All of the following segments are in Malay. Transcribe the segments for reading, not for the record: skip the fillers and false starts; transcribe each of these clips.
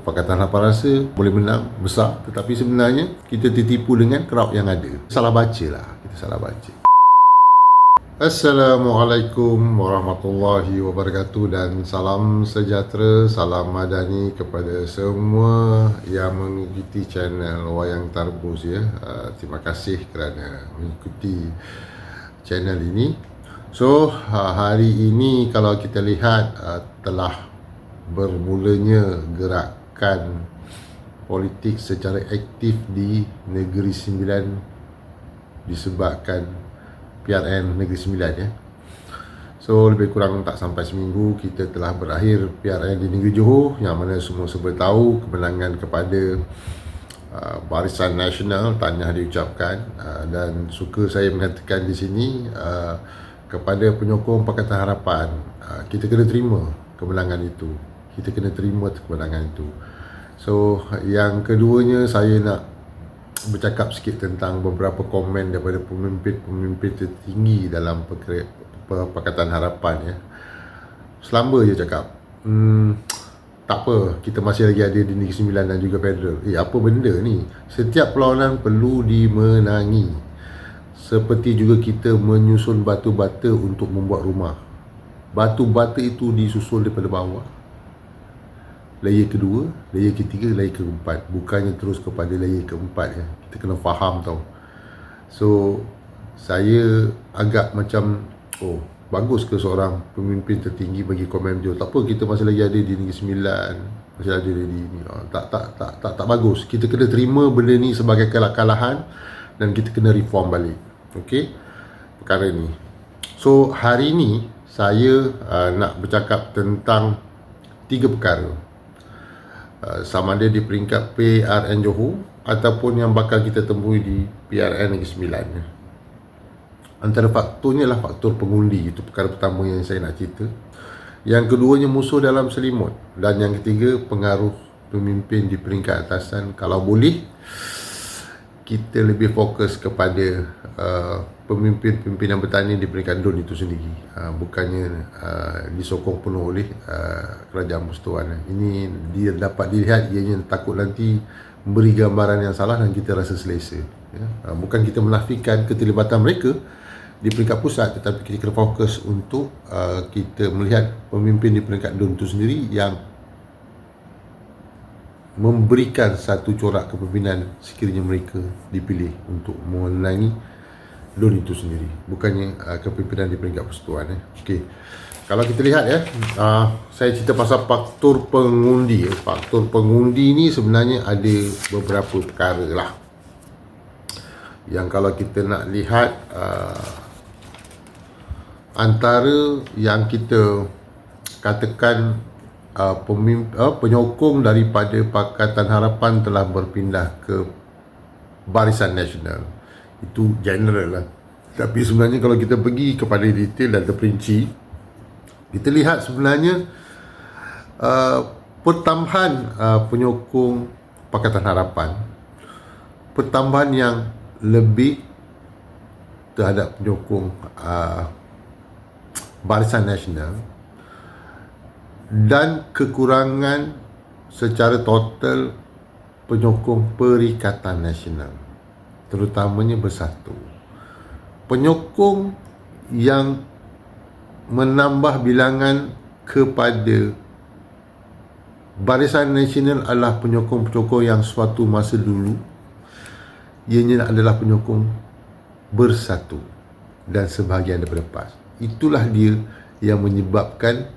Pakatan Harapan rasa boleh menang besar, tetapi sebenarnya kita tertipu dengan crowd yang ada. Salah baca lah, kita salah baca. Assalamualaikum warahmatullahi wabarakatuh dan salam sejahtera, salam madani kepada semua yang mengikuti channel Wayang Tarbus ya. Terima kasih kerana mengikuti channel ini. So hari ini kalau kita lihat telah bermulanya gerakan politik secara aktif di Negeri Sembilan disebabkan PRN Negeri Sembilan ya. So lebih kurang tak sampai seminggu kita telah berakhir PRN di Negeri Johor, yang mana semua tahu kemenangan kepada Barisan Nasional tahniah diucapkan, dan suka saya mengatakan di sini kepada penyokong Pakatan Harapan, kita kena terima kemenangan itu. Kita kena terima kemenangan itu. So yang keduanya, saya nak bercakap sikit tentang beberapa komen daripada pemimpin tertinggi dalam Pakatan Harapan ya. Selamba je cakap, tak apa, kita masih lagi ada di Negeri Sembilan dan juga federal. Apa benda ni? Setiap perlawanan perlu dimenangi. Seperti juga kita menyusun batu bata untuk membuat rumah. Batu bata itu disusul daripada bawah, layer kedua, layer ketiga, layer keempat, bukannya terus kepada layer keempat ya. Kita kena faham tau. So saya agak macam, bagus ke seorang pemimpin tertinggi bagi komen dia, tak apa kita masih lagi ada di Negeri Sembilan, masih ada di ni. Tak bagus. Kita kena terima benda ni sebagai kekalahan dan kita kena reform balik. Okey, perkara ni. So hari ni saya nak bercakap tentang 3 perkara. Sama ada di peringkat PRN Johor ataupun yang bakal kita temui di PRN Negeri Sembilan. Antara faktornya lah faktor pengundi. Itu perkara pertama yang saya nak cerita. Yang keduanya musuh dalam selimut. Dan yang ketiga pengaruh pemimpin di peringkat atasan. Kalau boleh kita lebih fokus kepada pemimpin-pimpinan bertanian di peringkat DUN itu sendiri, bukannya disokong penuh oleh kerajaan persekutuan. Ini dia dapat dilihat, ianya takut nanti memberi gambaran yang salah dan kita rasa selesa ya. Bukan kita menafikan keterlibatan mereka di peringkat pusat, tetapi kita kena fokus untuk kita melihat pemimpin di peringkat DUN itu sendiri yang memberikan satu corak kepimpinan sekiranya mereka dipilih untuk memenangi DUN itu sendiri, bukannya kepimpinan di peringkat persekutuan. Okey, kalau kita lihat ya, saya cerita pasal faktor pengundi. Faktor pengundi ni sebenarnya ada beberapa perkara lah, yang kalau kita nak lihat, antara yang kita katakan penyokong daripada Pakatan Harapan telah berpindah ke Barisan Nasional. Itu general lah. Tapi sebenarnya kalau kita pergi kepada detail dan terperinci, kita lihat sebenarnya pertambahan penyokong Pakatan Harapan, pertambahan yang lebih terhadap penyokong Barisan Nasional, dan kekurangan secara total penyokong Perikatan Nasional, terutamanya Bersatu. Penyokong yang menambah bilangan kepada Barisan Nasional adalah penyokong-penyokong yang suatu masa dulu ianya adalah penyokong Bersatu dan sebahagian daripada PAS. Itulah dia yang menyebabkan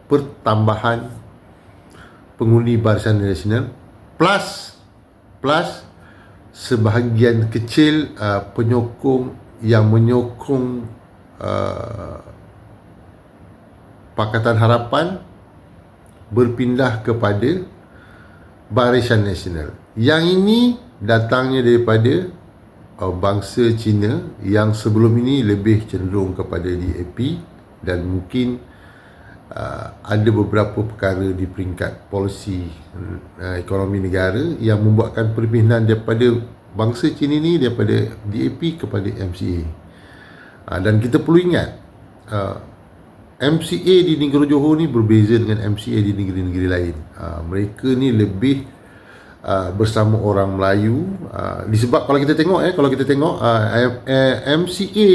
pertambahan pengundi Barisan Nasional plus sebahagian kecil penyokong yang menyokong Pakatan Harapan berpindah kepada Barisan Nasional. Yang ini datangnya daripada bangsa Cina yang sebelum ini lebih cenderung kepada DAP, dan mungkin ada beberapa perkara di peringkat polisi ekonomi negara yang membuatkan perpindahan daripada bangsa Cina ni daripada DAP kepada MCA. Dan kita perlu ingat MCA di negara Johor ni berbeza dengan MCA di negeri-negeri lain. Mereka ni lebih bersama orang Melayu, disebab kalau kita tengok MCA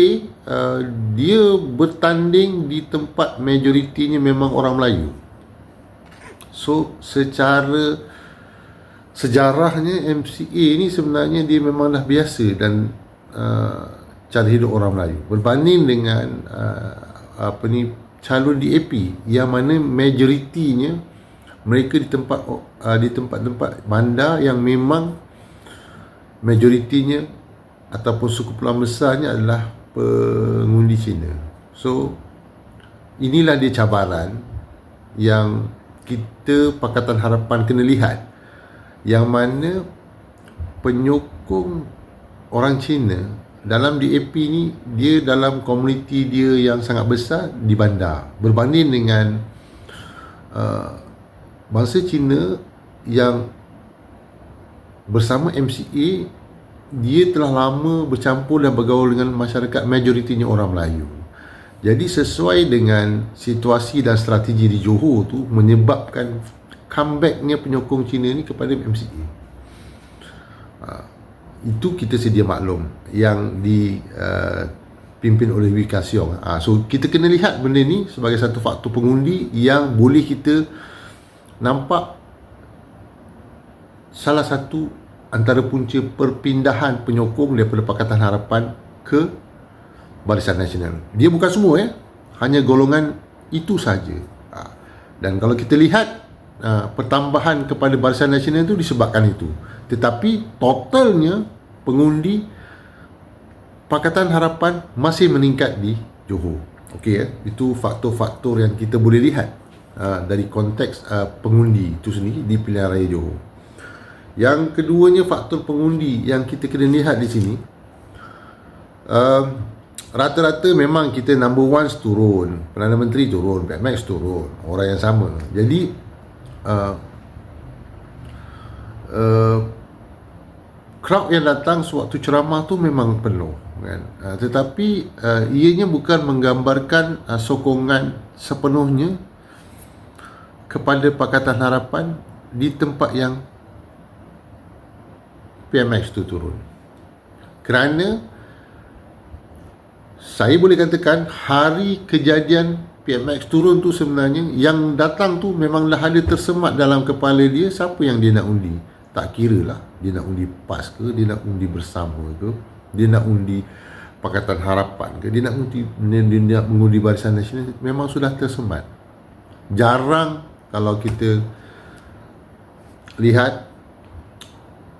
dia bertanding di tempat majoritinya memang orang Melayu. So secara sejarahnya MCA ni sebenarnya dia memang dah biasa dan cara hidup orang Melayu berbanding dengan calon DAP yang mana majoritinya mereka di tempat-tempat bandar yang memang majoritinya ataupun suku pulang besarnya adalah pengundi Cina. So inilah dia cabaran yang kita Pakatan Harapan kena lihat, yang mana penyokong orang Cina dalam DAP ni, dia dalam komuniti dia yang sangat besar di bandar berbanding dengan bangsa Cina yang bersama MCA, dia telah lama bercampur dan bergaul dengan masyarakat majoritinya orang Melayu. Jadi sesuai dengan situasi dan strategi di Johor tu menyebabkan comebacknya penyokong Cina ni kepada MCA. Itu kita sedia maklum yang dipimpin oleh Wee Ka Siong. So kita kena lihat benda ni sebagai satu faktor pengundi yang boleh kita nampak salah satu antara punca perpindahan penyokong daripada Pakatan Harapan ke Barisan Nasional. Dia bukan semua hanya golongan itu saja. Dan kalau kita lihat pertambahan kepada Barisan Nasional itu disebabkan itu. Tetapi totalnya pengundi Pakatan Harapan masih meningkat di Johor. Okey, itu faktor-faktor yang kita boleh lihat dari konteks pengundi itu sendiri di pilihan raya Johor. Yang keduanya, faktor pengundi yang kita kena lihat di sini, rata-rata memang kita number one turun, Perdana Menteri turun, PMX turun, orang yang sama. Jadi crowd yang datang sewaktu ceramah tu memang penuh kan? Tetapi ianya bukan menggambarkan sokongan sepenuhnya kepada Pakatan Harapan di tempat yang PMX tu turun. Kerana saya boleh katakan hari kejadian PMX turun tu sebenarnya yang datang tu memanglah ada tersemat dalam kepala dia siapa yang dia nak undi. Tak kira lah dia nak undi PAS ke, dia nak undi Bersama ke, dia nak undi Pakatan Harapan ke, dia nak mengundi Barisan Nasional, memang sudah tersemat. Jarang kalau kita lihat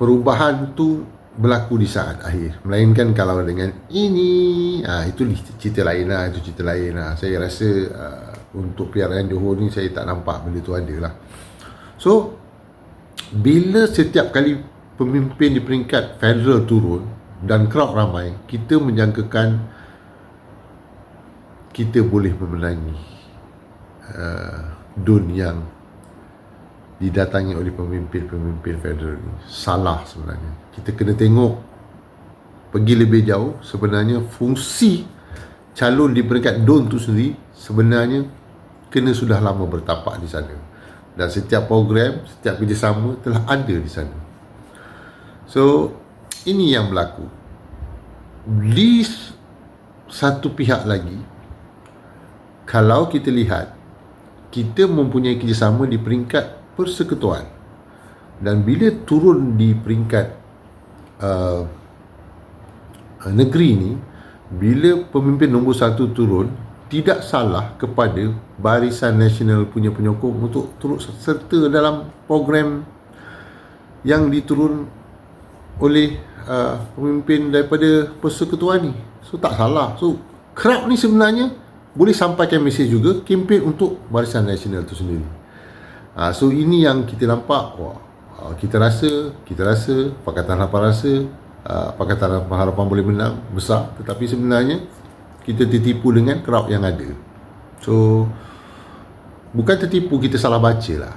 perubahan tu berlaku di saat akhir, melainkan kalau dengan ini, itu cerita lain lah, Saya rasa untuk PRN Johor ni saya tak nampak benda tu ada lah. So bila setiap kali pemimpin di peringkat federal turun dan crowd ramai, kita menjangkakan kita boleh memenangi DUN yang didatangi oleh pemimpin-pemimpin federal ni. Salah sebenarnya. Kita kena tengok pergi lebih jauh, sebenarnya fungsi calon di peringkat DUN tu sendiri sebenarnya kena sudah lama bertapak di sana. Dan setiap program, setiap kerjasama telah ada di sana. So, ini yang berlaku. Di satu pihak lagi, kalau kita lihat, kita mempunyai kerjasama di peringkat persekutuan. Dan bila turun di peringkat negeri ni, bila pemimpin nombor satu turun, tidak salah kepada Barisan Nasional punya penyokong untuk turut serta dalam program yang diturun oleh pemimpin daripada persekutuan ni. So tak salah. So crowd ni sebenarnya boleh sampaikan mesej juga, kempen untuk Barisan Nasional tu sendiri. So ini yang kita nampak. Kita rasa Pakatan Harapan rasa Pakatan Harapan boleh menang besar, tetapi sebenarnya kita tertipu dengan crowd yang ada. So bukan tertipu, kita salah baca lah.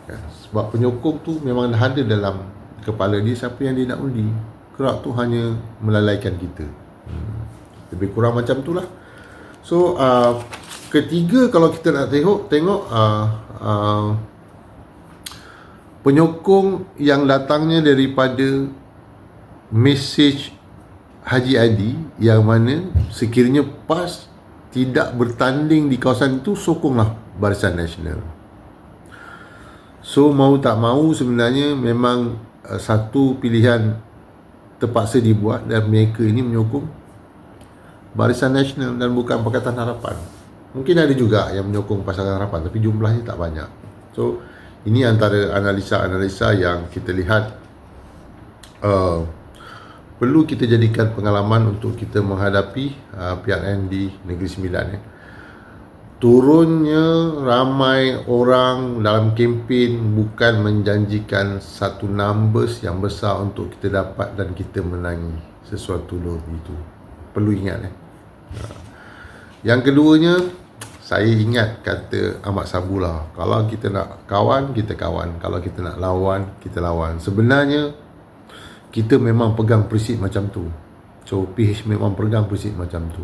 Kan? Sebab penyokong tu memang dah ada dalam kepala dia siapa yang dia nak undi. Crowd tu hanya melalaikan kita. Lebih kurang macam tu lah. So ketiga, kalau kita nak tengok penyokong yang datangnya daripada mesej Haji Adi, yang mana sekiranya PAS tidak bertanding di kawasan itu, sokonglah Barisan Nasional. So mau tak mau sebenarnya memang satu pilihan terpaksa dibuat, dan mereka ini menyokong Barisan Nasional dan bukan Pakatan Harapan. Mungkin ada juga yang menyokong Pakatan Harapan, tapi jumlahnya tak banyak. So ini antara analisa-analisa yang kita lihat perlu kita jadikan pengalaman untuk kita menghadapi PRN di Negeri Sembilan. Turunnya ramai orang dalam kempen bukan menjanjikan satu numbers yang besar untuk kita dapat dan kita menangi sesuatu itu. Perlu ingat. Yang keduanya, saya ingat kata Ahmad Sabullah, kalau kita nak kawan, kita kawan. Kalau kita nak lawan, kita lawan. Sebenarnya kita memang pegang prinsip macam tu. So PH memang pegang prinsip macam tu.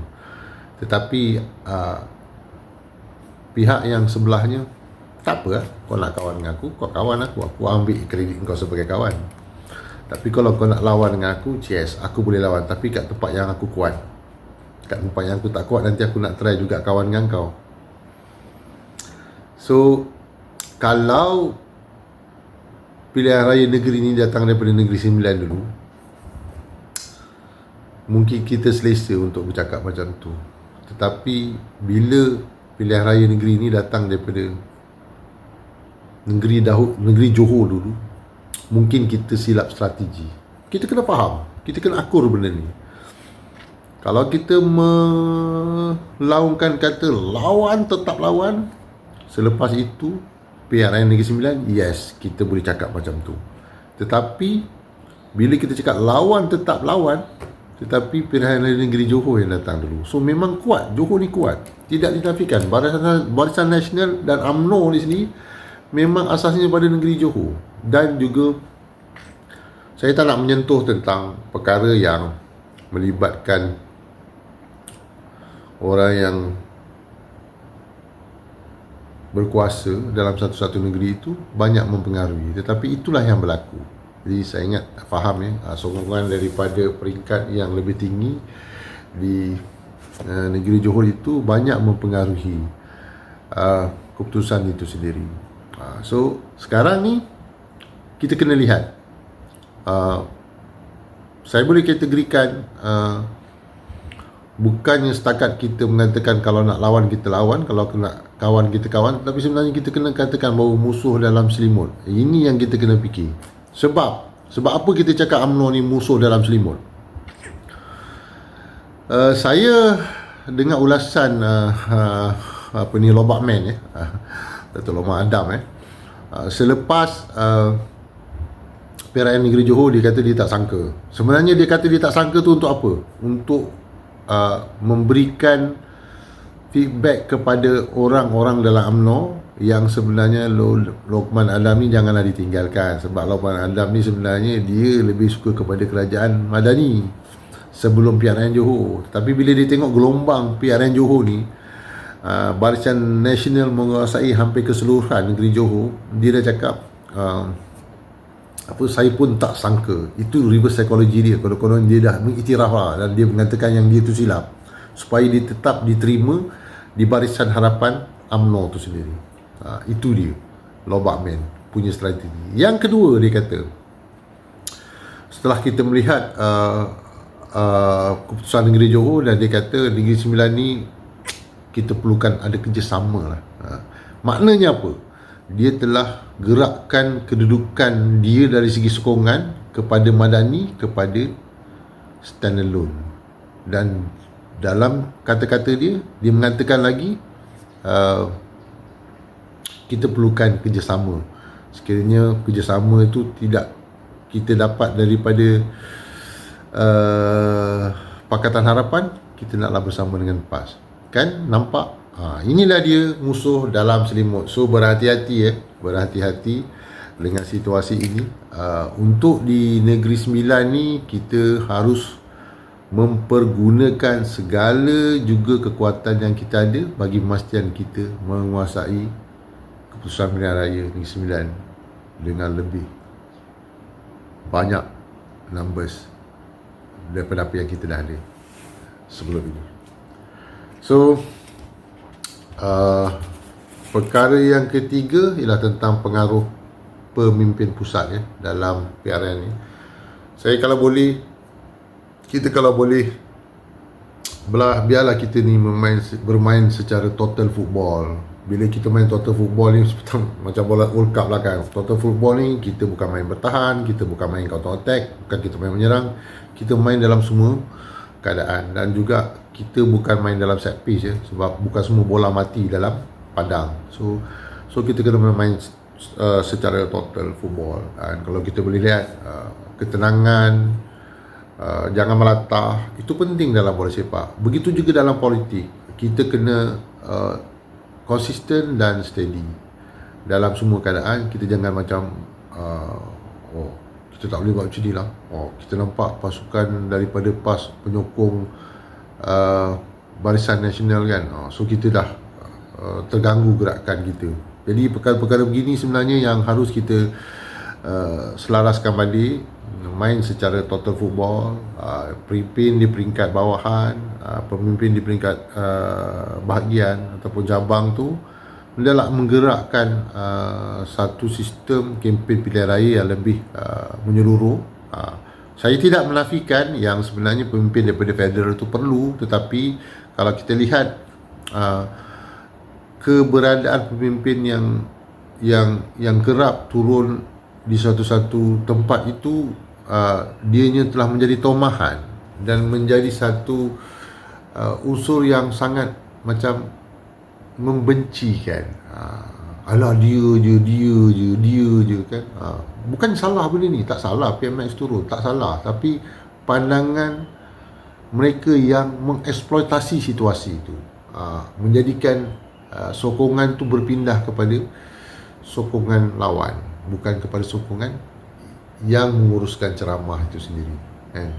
Tetapi pihak yang sebelahnya, tak apa, kau nak kawan dengan aku, kau kawan aku ambil kredit kau sebagai kawan. Tapi kalau kau nak lawan dengan aku, yes, aku boleh lawan, tapi kat tempat yang aku kuat. Kat tempat yang aku tak kuat, nanti aku nak try juga kawan dengan kau. So kalau pilihan raya negeri ini datang daripada Negeri Sembilan dulu, mungkin kita selesa untuk bercakap macam tu. Tetapi bila pilihan raya negeri ini datang daripada negeri Johor dulu, mungkin kita silap strategi. Kita kena faham, kita kena akur benda ni. Kalau kita melaungkan kata lawan tetap lawan, selepas itu PRN Negeri Sembilan, yes, kita boleh cakap macam tu. Tetapi bila kita cakap lawan tetap lawan, tetapi pilihan negeri Johor yang datang dulu. So memang kuat, Johor ni kuat, tidak dinafikan. Barisan Nasional dan UMNO di sini memang asasnya pada negeri Johor. Dan juga saya tak nak menyentuh tentang perkara yang melibatkan orang yang berkuasa dalam satu-satu negeri itu banyak mempengaruhi. Tetapi itulah yang berlaku. Jadi saya ingat, faham sokongan daripada peringkat yang lebih tinggi di negeri Johor itu banyak mempengaruhi keputusan itu sendiri. So sekarang ni kita kena lihat, saya boleh kategorikan bukannya setakat kita mengatakan kalau nak lawan kita lawan, kalau nak kawan kita kawan, tapi sebenarnya kita kena katakan bahawa musuh dalam selimut. Ini yang kita kena fikir. Sebab apa kita cakap UMNO ni musuh dalam selimut? Saya dengar ulasan Lobak Man, Datuk Lomar Adam, selepas PRN Negeri Johor, dia kata dia tak sangka. Sebenarnya dia kata dia tak sangka tu untuk apa? Untuk memberikan feedback kepada orang-orang dalam UMNO yang sebenarnya Lokman Adam ni janganlah ditinggalkan. Sebab Lokman Adam ni sebenarnya dia lebih suka kepada kerajaan Madani sebelum PRN Johor. Tapi bila dia tengok gelombang PRN Johor ni, Barisan Nasional menguasai hampir keseluruhan negeri Johor, dia dah cakap saya pun tak sangka. Itu reverse psychology dia. Konon dia dah mengiktiraf lah, dan dia mengatakan yang dia tu silap supaya dia tetap diterima di Barisan Harapan UMNO tu sendiri. Itu dia Lobak Man punya strategi. Yang kedua, dia kata setelah kita melihat keputusan negeri Johor, dan dia kata Negeri Sembilan ni kita perlukan ada kerjasama lah. Maknanya apa? Dia telah gerakkan kedudukan dia dari segi sokongan kepada Madani, kepada standalone. Dan dalam kata-kata dia mengatakan lagi kita perlukan kerjasama. Sekiranya kerjasama itu tidak kita dapat daripada Pakatan Harapan, kita naklah bersama dengan PAS. Kan nampak? Inilah dia musuh dalam selimut. So berhati-hati berhati-hati dengan situasi ini. Untuk di Negeri Sembilan ni kita harus mempergunakan segala juga kekuatan yang kita ada bagi memastikan kita menguasai keputusan pilihan raya Negeri Sembilan dengan lebih banyak numbers daripada apa yang kita dah ada sebelum ini. So perkara yang ketiga ialah tentang pengaruh pemimpin pusat dalam PRN ni. Kalau boleh biarlah kita ni bermain secara total football. Bila kita main total football ni macam bola World Cup lah kan. Total football ni kita bukan main bertahan, kita bukan main counter attack, bukan kita main menyerang, kita main dalam semua keadaan. Dan juga kita bukan main dalam set piece sebab bukan semua bola mati dalam padang. So kita kena main secara total football. Dan kalau kita boleh lihat ketenangan, jangan melatah, itu penting dalam bola sepak. Begitu juga dalam politik, kita kena konsisten dan steady dalam semua keadaan. Kita jangan macam kita tak boleh buat macam ni lah. Kita nampak pasukan daripada PAS penyokong Barisan Nasional kan, so kita dah terganggu gerakan kita. Jadi perkara-perkara begini sebenarnya yang harus kita selaraskan balik. Main secara total football, pemimpin di peringkat bawahan, pemimpin di peringkat bahagian ataupun cabang tu hendaklah menggerakkan satu sistem kempen pilihan raya yang lebih menyeluruh. Saya tidak menafikan yang sebenarnya pemimpin daripada federal itu perlu, tetapi kalau kita lihat keberadaan pemimpin yang kerap turun di satu-satu tempat itu, dianya telah menjadi tomahan dan menjadi satu unsur yang sangat macam membencikan. Alah dia je kan. Bukan salah benda ni, tak salah PMX turun, tak salah, tapi pandangan mereka yang mengeksploitasi situasi itu, menjadikan sokongan tu berpindah kepada sokongan lawan, bukan kepada sokongan yang menguruskan ceramah itu sendiri kan.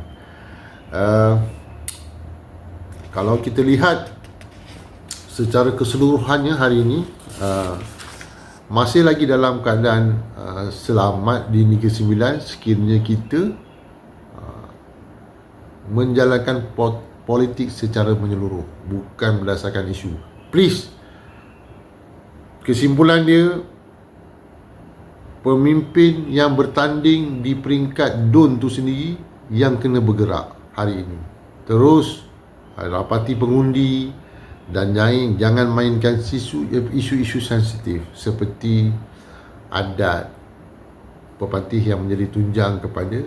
Kalau kita lihat secara keseluruhannya hari ini, masih lagi dalam keadaan selamat di Negeri Sembilan sekiranya kita menjalankan politik secara menyeluruh, bukan berdasarkan isu. Please, kesimpulan dia, pemimpin yang bertanding di peringkat DUN tu sendiri yang kena bergerak hari ini. Terus rapati pengundi dan jangan mainkan isu-isu sensitif seperti adat pepatih yang menjadi tunjang kepada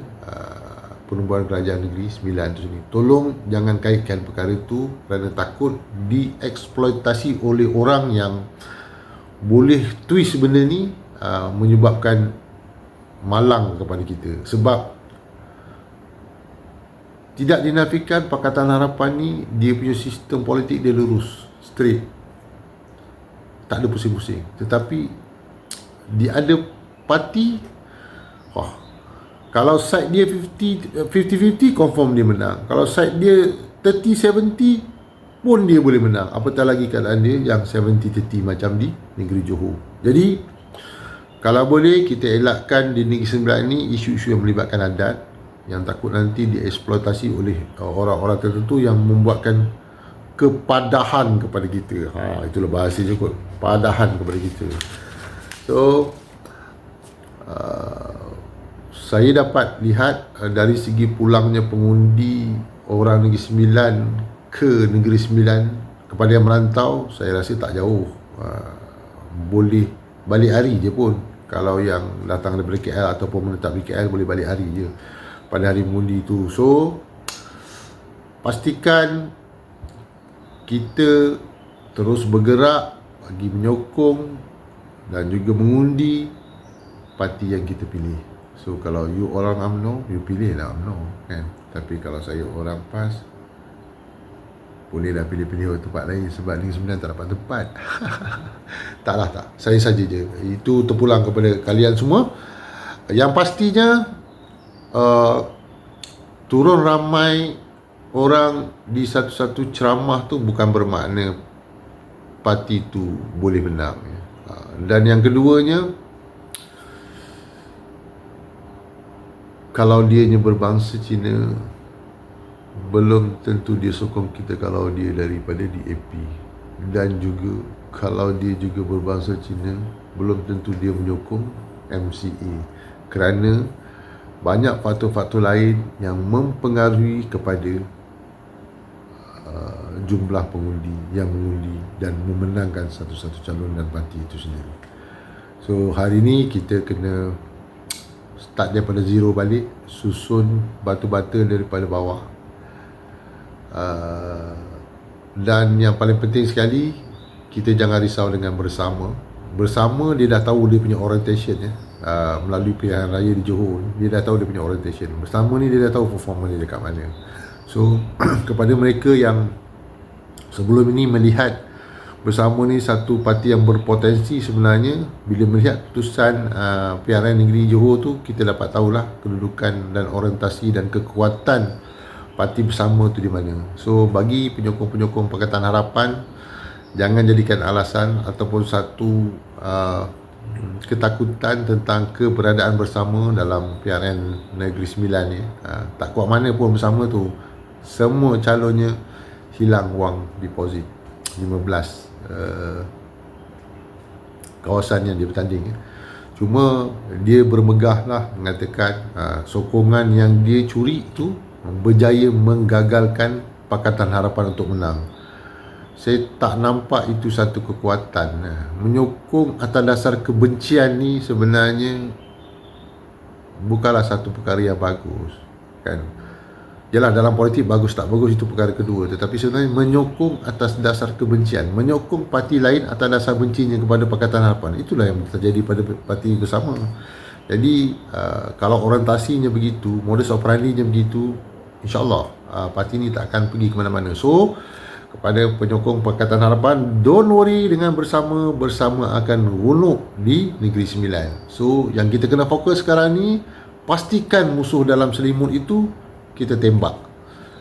penubuhan kerajaan negeri Sembilan tu sendiri. Tolong jangan kaitkan perkara itu kerana takut dieksploitasi oleh orang yang boleh twist benda ni, menyebabkan malang kepada kita. Sebab tidak dinafikan Pakatan Harapan ni, dia punya sistem politik dia lurus, straight, tak ada pusing-pusing. Tetapi dia ada parti, kalau side dia 50-50 confirm dia menang. Kalau side dia 30-70 pun dia boleh menang. Apatah lagi keadaan dia yang 70-30 macam di negeri Johor. Jadi kalau boleh kita elakkan di Negeri Sembilan ni isu-isu yang melibatkan adat, yang takut nanti dieksploitasi oleh orang-orang tertentu yang membuatkan kepadahan kepada kita. Itulah bahasanya kot, padahan kepada kita. So saya dapat lihat dari segi pulangnya pengundi orang Negeri Sembilan ke Negeri Sembilan kepada yang merantau, saya rasa tak jauh. Boleh balik hari je pun. Kalau yang datang daripada KL ataupun menetap di KL, boleh balik hari je pada hari mengundi tu. So pastikan kita terus bergerak bagi menyokong dan juga mengundi parti yang kita pilih. So kalau you orang UMNO, you pilih lah UMNO kan. Tapi kalau saya orang PAS, bolehlah pilih-pilih tempat lain sebab Negeri Sembilan tak dapat tempat. tak. Saya saja je. Itu terpulang kepada kalian semua. Yang pastinya turun ramai orang di satu-satu ceramah tu bukan bermakna parti tu boleh menang. Dan yang keduanya, kalau dia berbangsa Cina, belum tentu dia sokong kita kalau dia daripada DAP. Dan juga kalau dia juga berbangsa Cina, belum tentu dia menyokong MCA, kerana banyak faktor-faktor lain yang mempengaruhi kepada jumlah pengundi yang mengundi dan memenangkan satu-satu calon dan parti itu sendiri. So hari ni kita kena start daripada zero balik, susun batu-bata daripada bawah. Dan yang paling penting sekali, kita jangan risau dengan bersama. Bersama dia dah tahu dia punya orientation melalui pilihan raya di Johor, dia dah tahu dia punya orientation. Bersama ni dia dah tahu performa dia dekat mana. So kepada mereka yang sebelum ini melihat bersama ni satu parti yang berpotensi, sebenarnya bila melihat putusan PRN Negeri Johor tu, kita dapat tahulah kedudukan dan orientasi dan kekuatan parti bersama tu di mana. So bagi penyokong-penyokong Pakatan Harapan, jangan jadikan alasan ataupun satu ketakutan tentang keberadaan bersama dalam PRN Negeri Sembilan ni. Tak kuat mana pun bersama tu, semua calonnya hilang wang deposit 15 kawasan yang dia bertanding. Cuma dia bermegah lah mengatakan sokongan yang dia curi tu berjaya menggagalkan Pakatan Harapan untuk menang. Saya tak nampak itu satu kekuatan. Menyokong atas dasar kebencian ni sebenarnya bukanlah satu perkara yang bagus, kan? Yalah, dalam politik bagus tak bagus itu perkara kedua, tetapi sebenarnya menyokong atas dasar kebencian, menyokong parti lain atas dasar bencinya kepada Pakatan Harapan, itulah yang terjadi pada parti bersama. Jadi kalau orientasinya begitu, modus operandinya begitu, insyaAllah parti ni tak akan pergi ke mana-mana. So kepada penyokong Pakatan Harapan, don't worry dengan bersama akan runuk di Negeri Sembilan. So yang kita kena fokus sekarang ni, pastikan musuh dalam selimut itu kita tembak,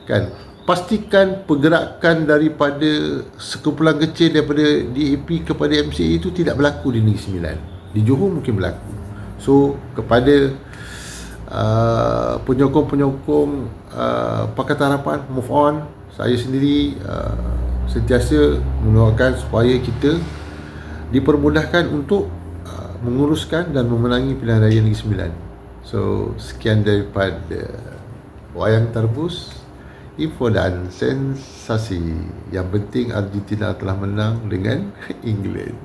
kan? Pastikan pergerakan daripada sekumpulan kecil daripada DAP kepada MCA itu tidak berlaku di Negeri Sembilan. Di Johor mungkin berlaku. So kepada penyokong-penyokong Pakatan Harapan, move on. Saya sendiri sentiasa mendoakan supaya kita dipermudahkan untuk menguruskan dan memenangi pilihan raya Negeri Sembilan. So sekian daripada Wayang Tarbus, info dan sensasi. Yang penting Argentina telah menang dengan England.